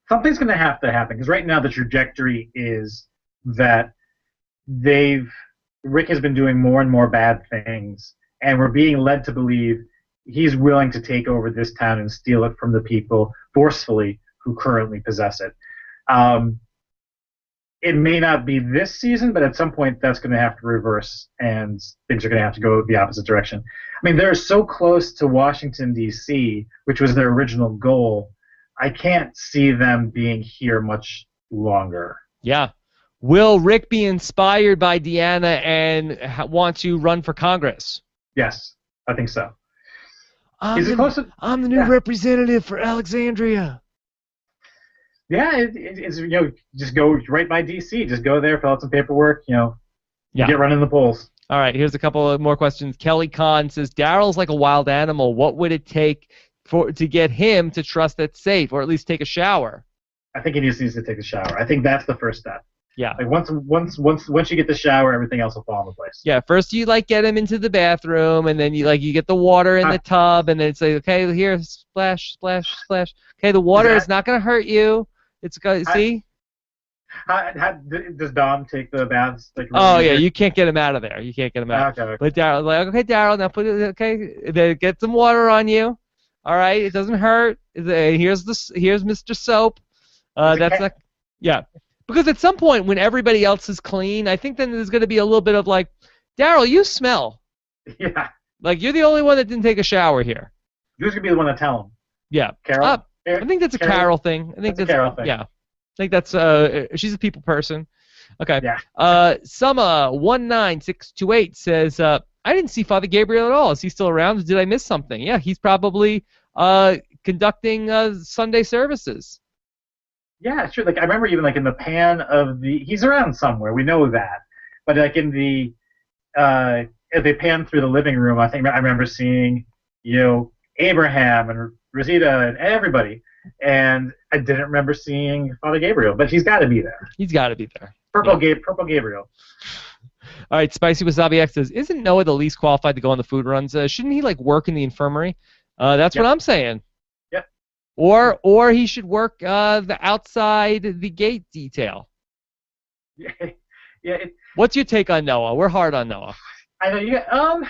Something's going to have to happen because right now the trajectory is that Rick has been doing more and more bad things, and we're being led to believe he's willing to take over this town and steal it from the people forcefully who currently possess it. It may not be this season, but at some point that's going to have to reverse, and things are going to have to go the opposite direction. I mean, they're so close to Washington, D.C., which was their original goal. I can't see them being here much longer. Yeah. Will Rick be inspired by Deanna and want to run for Congress? Yes, I think so. I'm the new representative for Alexandria. Yeah, it's just go right by D.C. Just go there, fill out some paperwork, get running the polls. All right, here's a couple of more questions. Kelly Kahn says, Daryl's like a wild animal. What would it take to get him to trust it's safe, or at least take a shower? I think he needs to take a shower. I think that's the first step. Yeah. Like once you get the shower, everything else will fall into place. Yeah. First, you get him into the bathroom, and then you get the water in the tub, and then it's like, okay, here, splash, splash, splash. Okay, the water is not gonna hurt you. It's going. See. Does Dom take the baths? Yeah, you can't get him out of there. You can't get him out. Okay. But Daryl's like, okay, Daryl, now put it. Okay, then get some water on you. All right, it doesn't hurt. Here's Mr. Soap. Yeah. Because at some point, when everybody else is clean, I think then there's going to be a little bit of like, Daryl, you smell. Yeah. Like you're the only one that didn't take a shower here. Who's going to be the one to tell him? Yeah. Carol. I think that's a Carol thing. I think that's a Carol thing. Yeah. I think that's she's a people person. Okay. Yeah. Summer 19628 says, I didn't see Father Gabriel at all. Is he still around? Did I miss something? Yeah, he's probably conducting Sunday services. Yeah, sure. Like I remember even in the pan of he's around somewhere. We know that, but in the if they pan through the living room, I remember seeing Abraham and Rosita and everybody, and I didn't remember seeing Father Gabriel, but he's got to be there. He's got to be there. Purple Gabriel. All right, Spicy Wasabi X says, isn't Noah the least qualified to go on the food runs? Shouldn't he work in the infirmary? That's what I'm saying. Or he should work the outside the gate detail. Yeah. What's your take on Noah? We're hard on Noah. I know.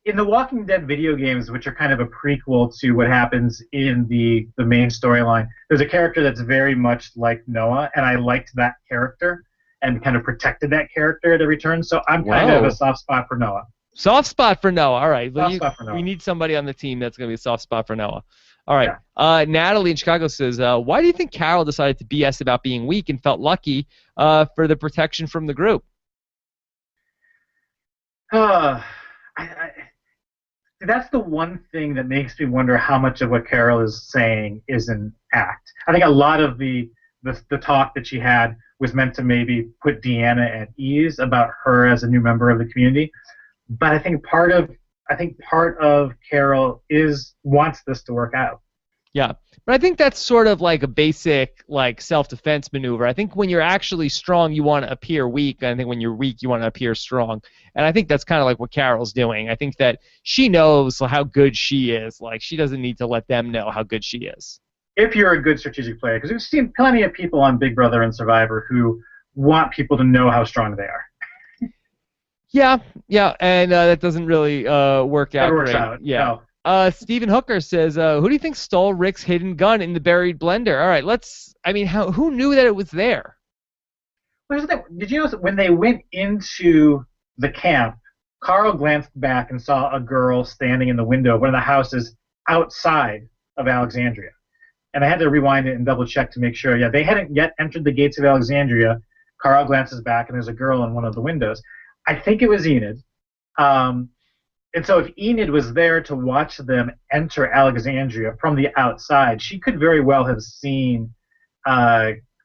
In the Walking Dead video games, which are kind of a prequel to what happens in the main storyline, there's a character that's very much like Noah, and I liked that character and kind of protected that character at every turn. So I'm kind of a soft spot for Noah. Soft spot for Noah. All right. Soft spot for Noah. We need somebody on the team that's going to be a soft spot for Noah. All right. Yeah. Natalie in Chicago says, why do you think Carol decided to BS about being weak and felt lucky for the protection from the group? That's the one thing that makes me wonder how much of what Carol is saying is an act. I think a lot of the talk that she had was meant to maybe put Deanna at ease about her as a new member of the community. But I think part of Carol wants this to work out. Yeah, but I think that's sort of like a basic self-defense maneuver. I think when you're actually strong, you want to appear weak. And I think when you're weak, you want to appear strong. And I think that's kind of like what Carol's doing. I think that she knows how good she is. She doesn't need to let them know how good she is. If you're a good strategic player, because we've seen plenty of people on Big Brother and Survivor who want people to know how strong they are. Yeah, and that doesn't really work out. It works great. out. Yeah. No. Stephen Hooker says, who do you think stole Rick's hidden gun in the buried blender? All right, who knew that it was there? Did you notice when they went into the camp, Carl glanced back and saw a girl standing in the window of one of the houses outside of Alexandria. And I had to rewind it and double check to make sure. Yeah, they hadn't yet entered the gates of Alexandria, Carl glances back, and there's a girl in one of the windows. I think it was Enid. Um, and so if Enid was there to watch them enter Alexandria from the outside, she could very well have seen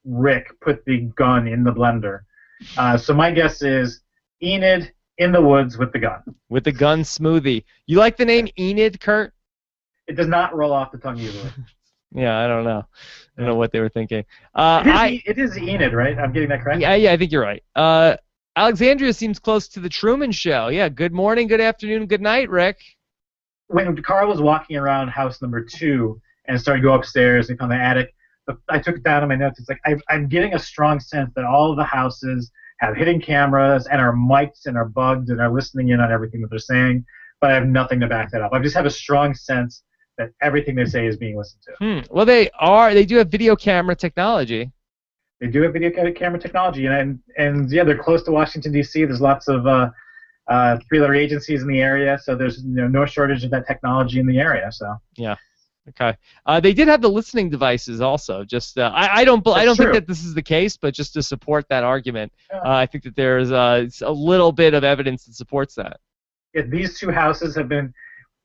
Rick put the gun in the blender. So my guess is Enid in the woods with the gun. With the gun smoothie. You like the name Enid, Kurt? It does not roll off the tongue easily. Yeah, I don't know. I don't know what they were thinking. It is Enid, right? I'm getting that correct? Yeah, I think you're right. Alexandria seems close to the Truman Show. Yeah, good morning, good afternoon, good night, Rick. When Carl was walking around house number 2 and started to go upstairs and come to the attic, I took it down in my notes. It's like I'm getting a strong sense that all of the houses have hidden cameras and are mic'd and are bugged and are listening in on everything that they're saying, but I have nothing to back that up. I just have a strong sense that everything they say is being listened to. Well, they do have video camera technology. They do have video camera technology, and yeah, they're close to Washington, D.C. There's lots of three-letter agencies in the area, so there's no shortage of that technology in the area. So yeah. Okay. They did have the listening devices also. Just I don't think that this is the case, but just to support that argument, I think that there's a little bit of evidence that supports that. Yeah, these 2 houses have been.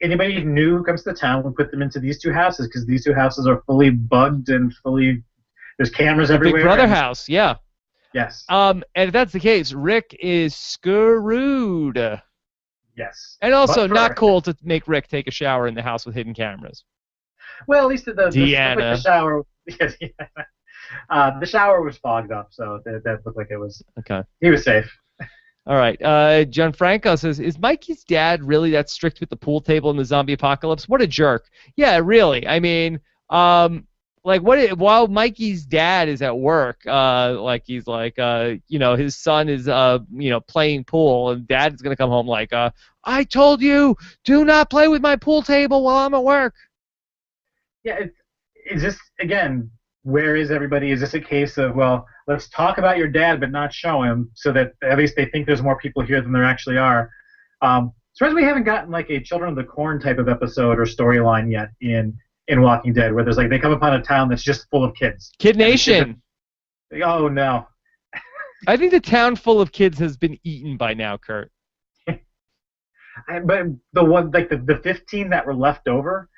Anybody new who comes to town will put them into these 2 houses because these 2 houses are fully bugged and fully. There's cameras everywhere. Big Brother house, yeah. Yes. And if that's the case, Rick is screwed. Yes. And also not cool to make Rick take a shower in the house with hidden cameras. Well, at least the shower. The shower was fogged up, so that looked like it was. Okay. He was safe. All right. Gianfranco says, is Mikey's dad really that strict with the pool table in the zombie apocalypse? What a jerk. Yeah, really. I mean, while Mikey's dad is at work, his son is, playing pool, and dad's going to come home like, I told you, do not play with my pool table while I'm at work. Yeah, is this, again, where is everybody? Is this a case of, well, let's talk about your dad but not show him so that at least they think there's more people here than there actually are? As far as we haven't gotten like a Children of the Corn type of episode or storyline yet in Walking Dead where there's like they come upon a town that's just full of kids. Kid Nation. Oh, no. I think the town full of kids has been eaten by now, Kurt. But the one, like the 15 that were left over,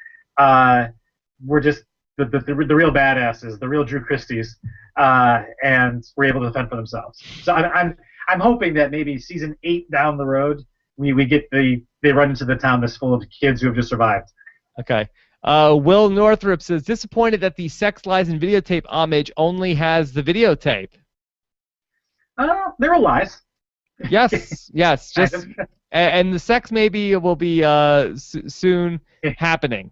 were just the real badasses, the real Drew Christies, and were able to fend for themselves. So I'm hoping that maybe season 8 down the road we get they run into the town that's full of kids who have just survived. Okay. Will Northrup says, disappointed that the Sex, Lies, and Videotape homage only has the videotape. There were lies. Yes, yes. And the sex maybe will be soon happening.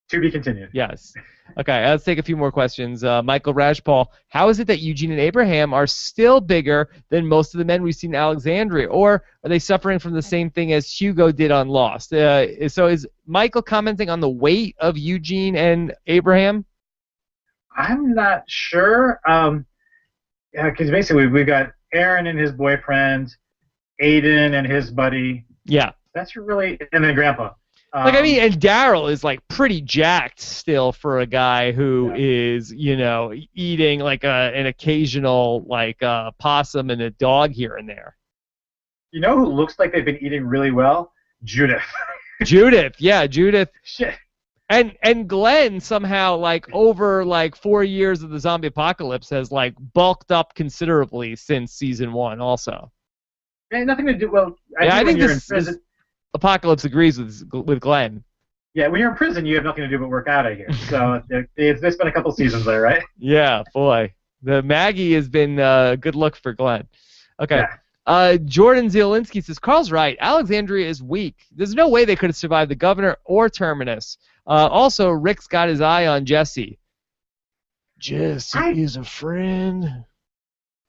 To be continued. Yes. Okay, let's take a few more questions. Michael Rajpal, how is it that Eugene and Abraham are still bigger than most of the men we've seen in Alexandria? Or are they suffering from the same thing as Hugo did on Lost? So is Michael commenting on the weight of Eugene and Abraham? I'm not sure. Because basically we've got Aaron and his boyfriend, Aiden and his buddy. Yeah. That's really... And then Grandpa. And Daryl is like pretty jacked still for a guy who is, eating like an occasional possum and a dog here and there. You know who looks like they've been eating really well? Judith. Judith. Shit. And Glenn somehow over 4 years of the zombie apocalypse has bulked up considerably since season 1 also. It had nothing to do. Well, I think this Apocalypse agrees with Glenn. Yeah, when you're in prison, you have nothing to do but work out of here. So it's been a couple seasons there, right? Yeah, boy. The Maggie has been a good look for Glenn. Okay. Yeah. Jordan Zielinski says, Carl's right. Alexandria is weak. There's no way they could have survived the governor or Terminus. Also, Rick's got his eye on Jesse. Jesse is a friend.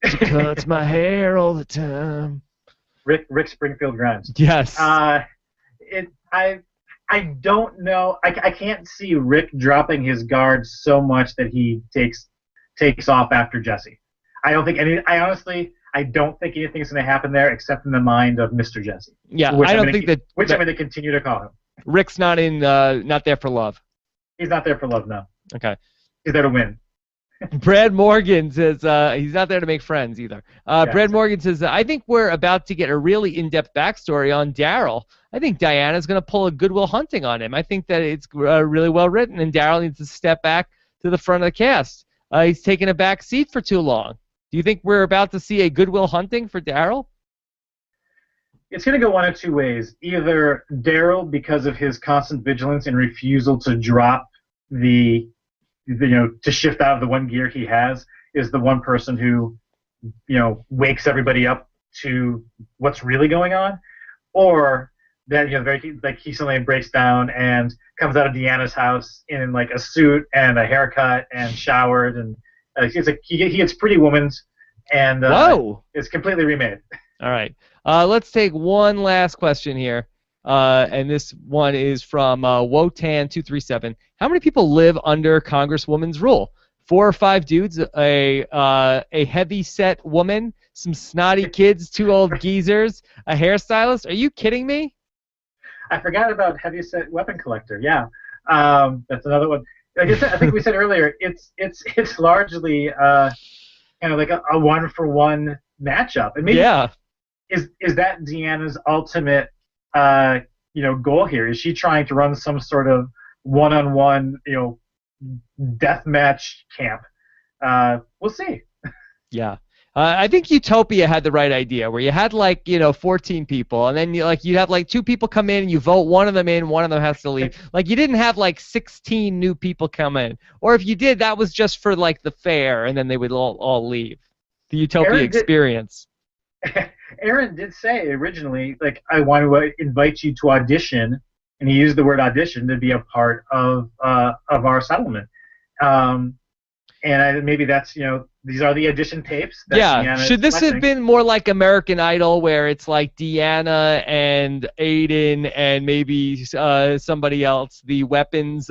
She cuts my hair all the time. Rick Springfield Grimes. Yes. I don't know. I can't see Rick dropping his guard so much that he takes off after Jesse. I don't think anything's going to happen there except in the mind of Mr. Jesse. Yeah, I don't think that. Which I'm going to continue to call him. Rick's not there for love. He's not there for love, no. Okay. He's there to win. Brad Morgan says he's not there to make friends either. Yeah, Brad Morgan says, I think we're about to get a really in-depth backstory on Daryl. I think Diana's going to pull a Good Will Hunting on him. I think that it's really well written, and Daryl needs to step back to the front of the cast. He's taken a back seat for too long. Do you think we're about to see a Good Will Hunting for Daryl? it's going to go one of two ways. Either Daryl, because of his constant vigilance and refusal to drop to shift out of the one gear he has, is the one person who, wakes everybody up to what's really going on, or that he suddenly breaks down and comes out of Deanna's house in like a suit and a haircut and showered, and it's like he gets Pretty Woman's, and Whoa! It's completely remade. All right. Let's take one last question here. And this one is from Wotan237. How many people live under Congresswoman's rule? 4 or 5 dudes, a heavy-set woman, some snotty kids, 2 old geezers, a hairstylist. Are you kidding me? I forgot about heavy-set weapon collector. Yeah, that's another one. Like I said, I think we said earlier, it's largely kind of like a one-for-one matchup. And maybe is that Deanna's ultimate goal here? Is she trying to run some sort of one-on-one death match camp? We'll see. Yeah. I think Utopia had the right idea, where you had 14 people, and then you'd have 2 people come in, and you vote one of them in, one of them has to leave. You didn't have 16 new people come in, or if you did, that was just for the fair, and then they would all leave. The Utopia experience. Aaron did say originally, I want to invite you to audition, and he used the word audition to be a part of our settlement. And maybe that's, these are the audition tapes. That Should this have been more like American Idol, where it's Deanna and Aiden and maybe somebody else, the weapons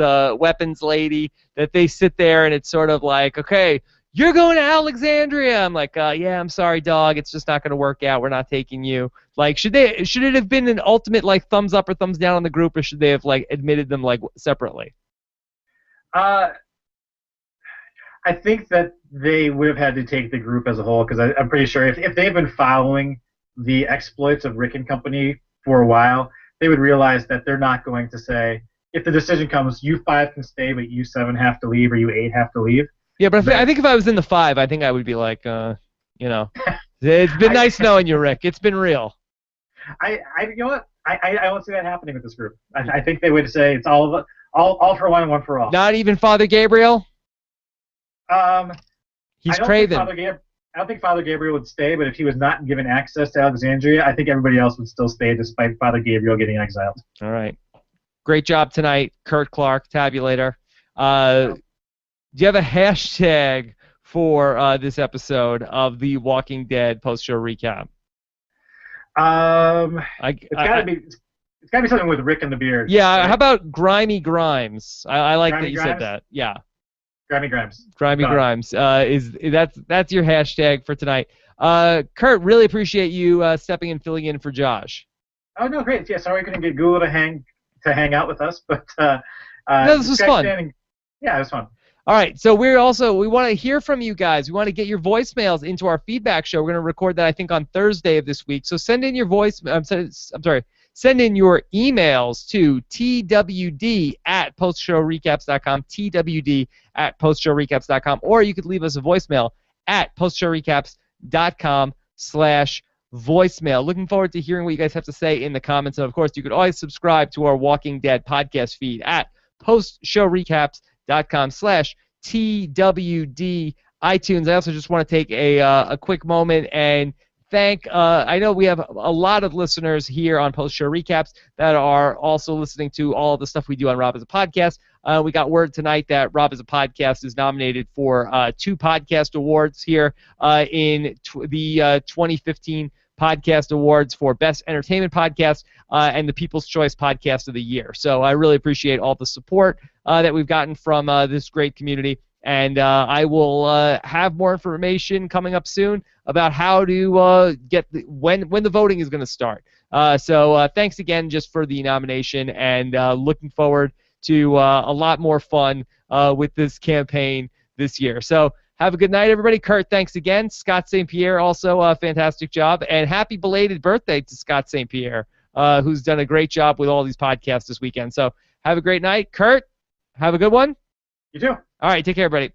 lady, that they sit there and it's sort of okay, you're going to Alexandria. I'm yeah, I'm sorry, dog. It's just not going to work out. We're not taking you. Should it have been an ultimate thumbs up or thumbs down on the group, or should they have admitted them separately? I think that they would have had to take the group as a whole, because I'm pretty sure if they've been following the exploits of Rick and Company for a while, they would realize that they're not going to say, if the decision comes, you 5 can stay, but you 7 have to leave, or you 8 have to leave. Yeah, but I think if I was in the 5, I think I would be it's been nice knowing you, Rick. It's been real. I don't see that happening with this group. I think they would say it's all for one and one for all. Not even Father Gabriel? He's craven. I don't think Father Gabriel would stay, but if he was not given access to Alexandria, I think everybody else would still stay despite Father Gabriel getting exiled. All right. Great job tonight, Kurt Clark, Tabulator. Do you have a hashtag for this episode of The Walking Dead post-show recap? It's gotta be something with Rick and the Beard. Yeah, right? How about Grimy Grimes? I like Grimy that you Grimes? said that. Yeah. Grimy Grimes. Grimy Grimes. That's your hashtag for tonight. Kurt, really appreciate you stepping and filling in for Josh. Oh no, great. Yeah, sorry we couldn't get Gula to hang out with us, but no, this was fun. Yeah, it was fun. All right, so we want to hear from you guys. We want to get your voicemails into our feedback show. We're going to record that, I think, on Thursday of this week. So send in your send in your emails to twd@postshowrecaps.com, twd@postshowrecaps.com, or you could leave us a voicemail at postshowrecaps.com/voicemail. Looking forward to hearing what you guys have to say in the comments. And, of course, you could always subscribe to our Walking Dead podcast feed at postshowrecaps.com/TWD iTunes. I also just want to take a quick moment and thank, I know we have a lot of listeners here on Post Show Recaps that are also listening to all of the stuff we do on Rob as a Podcast. We got word tonight that Rob as a Podcast is nominated for 2 podcast awards here in the 2015 Podcast Awards for Best Entertainment Podcast and the People's Choice Podcast of the Year. So I really appreciate all the support that we've gotten from this great community. And I will have more information coming up soon about how to get when the voting is going to start. So thanks again just for the nomination, and looking forward to a lot more fun with this campaign this year. So have a good night, everybody. Kurt, thanks again. Scott St. Pierre, also a fantastic job. And happy belated birthday to Scott St. Pierre, who's done a great job with all these podcasts this weekend. So have a great night. Kurt, have a good one. You too. All right, take care, everybody.